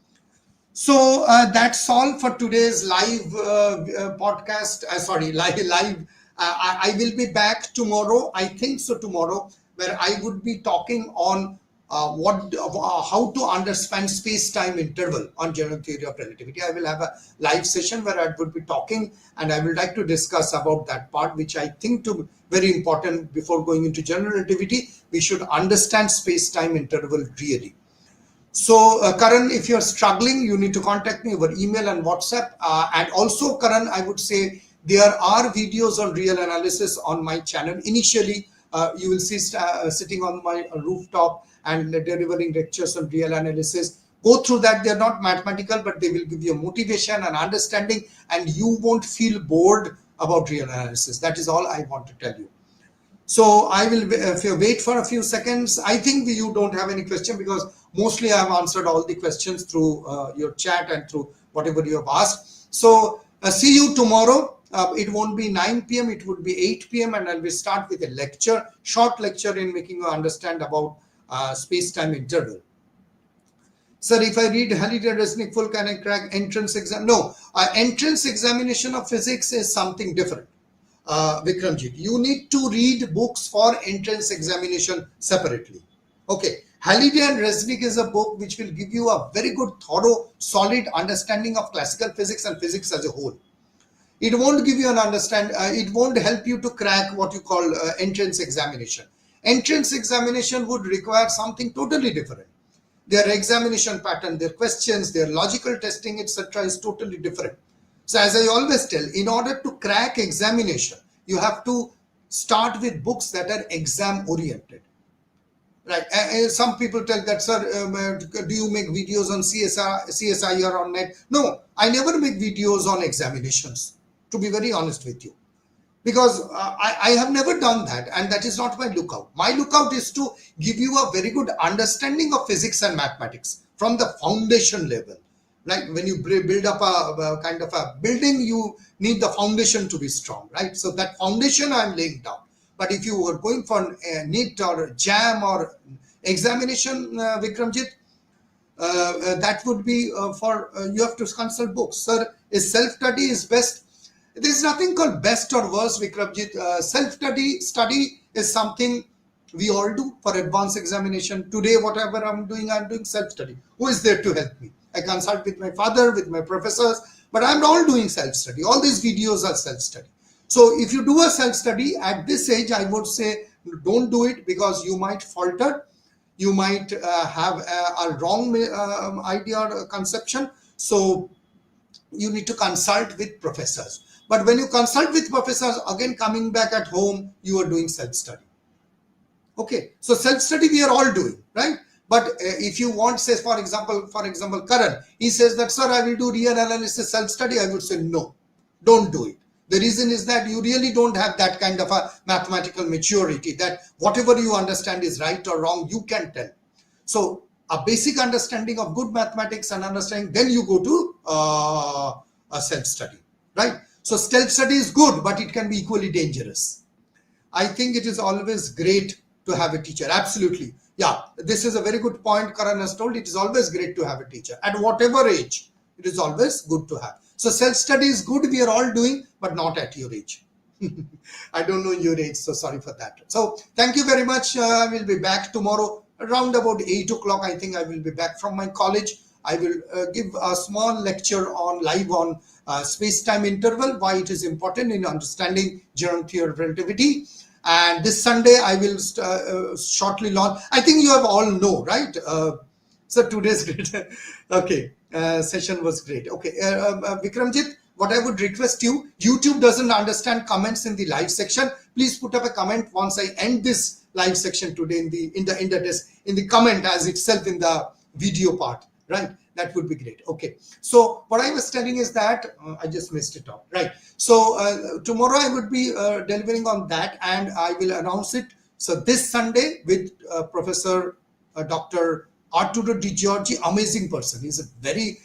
So that's all for today's live podcast. I will be back tomorrow. I think so tomorrow, where I would be talking on how to understand space-time interval on General Theory of Relativity. I will have a live session where I would be talking, and I would like to discuss about that part, which I think to be very important before going into General Relativity. We should understand space-time interval really. So Karan, if you're struggling, you need to contact me over email and WhatsApp. And also, Karan, I would say there are videos on real analysis on my channel. Initially, you will see sitting on my rooftop and delivering lectures on real analysis. Go through that. They're not mathematical, but they will give you motivation and understanding, and you won't feel bored about real analysis. That is all I want to tell you. So I will wait for a few seconds. I think you don't have any question because mostly I have answered all the questions through your chat and through whatever you have asked. So see you tomorrow. It won't be 9 p.m. It would be 8 p.m. and I will start with a lecture, short lecture in making you understand about space-time interval. Sir, if I read Halliday-Resnick full, can I crack entrance exam? No, entrance examination of physics is something different. Vikramjit, you need to read books for entrance examination separately. Okay, Halliday and Resnick is a book which will give you a very good, thorough, solid understanding of classical physics and physics as a whole. It won't give you an understanding, it won't help you to crack what you call entrance examination. Entrance examination would require something totally different. Their examination pattern, their questions, their logical testing, etc. is totally different. So as I always tell, in order to crack examination, you have to start with books that are exam oriented. Right. Some people tell that, sir, do you make videos on CSIR on net? No, I never make videos on examinations, to be very honest with you. Because I have never done that, and that is not my lookout. My lookout is to give you a very good understanding of physics and mathematics from the foundation level. Like when you build up a kind of a building, you need the foundation to be strong, right? So that foundation I'm laying down. But if you were going for a NEET or JAM or examination, Vikramjit, that would be you have to consult books. Sir, is self-study is best? There is nothing called best or worse, Vikramjit. Self-study is something we all do for advanced examination. Today, whatever I'm doing self-study. Who is there to help me? I consult with my father, with my professors, but I'm all doing self-study. All these videos are self-study. So if you do a self-study at this age, I would say don't do it because you might falter. You might have a wrong idea or conception. So you need to consult with professors. But when you consult with professors, again coming back at home, you are doing self-study. Okay, so self-study we are all doing, right? But if you want, say for example, Karan, he says that, sir, I will do real analysis self-study. I would say no, don't do it. The reason is that you really don't have that kind of a mathematical maturity that whatever you understand is right or wrong, you can tell. So a basic understanding of good mathematics and understanding, then you go to a self-study, right? So self-study is good, but it can be equally dangerous. I think it is always great to have a teacher. Absolutely. Yeah, this is a very good point Karan has told. It is always great to have a teacher. At whatever age, it is always good to have. So self-study is good, we are all doing, but not at your age. I don't know your age, so sorry for that. So thank you very much. I will be back tomorrow around about 8 o'clock. I think I will be back from my college. I will give a small lecture on live on space-time interval, why it is important in understanding general theory of relativity. And this Sunday I will shortly launch. I think you have all know, right? So today's great. Okay, session was great. Okay, Vikramjit, what I would request you, YouTube doesn't understand comments in the live section. Please put up a comment once I end this live section today in the comment as itself in the video part, right? That would be great. Okay, so what I was telling is that I just missed it out, right? So tomorrow I would be delivering on that, and I will announce it. So this Sunday with Professor Dr. Arturo Di Giorgi, amazing person. He's a very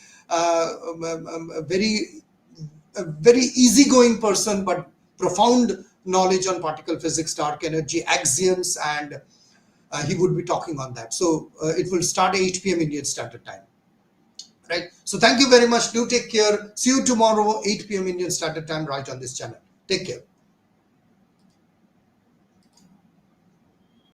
very easygoing person, but profound knowledge on particle physics, dark energy, axioms, and he would be talking on that. So it will start 8 p.m. Indian Standard Time. Right. So thank you very much. Do take care. See you tomorrow, 8 p.m. Indian Standard Time, right on this channel. Take care.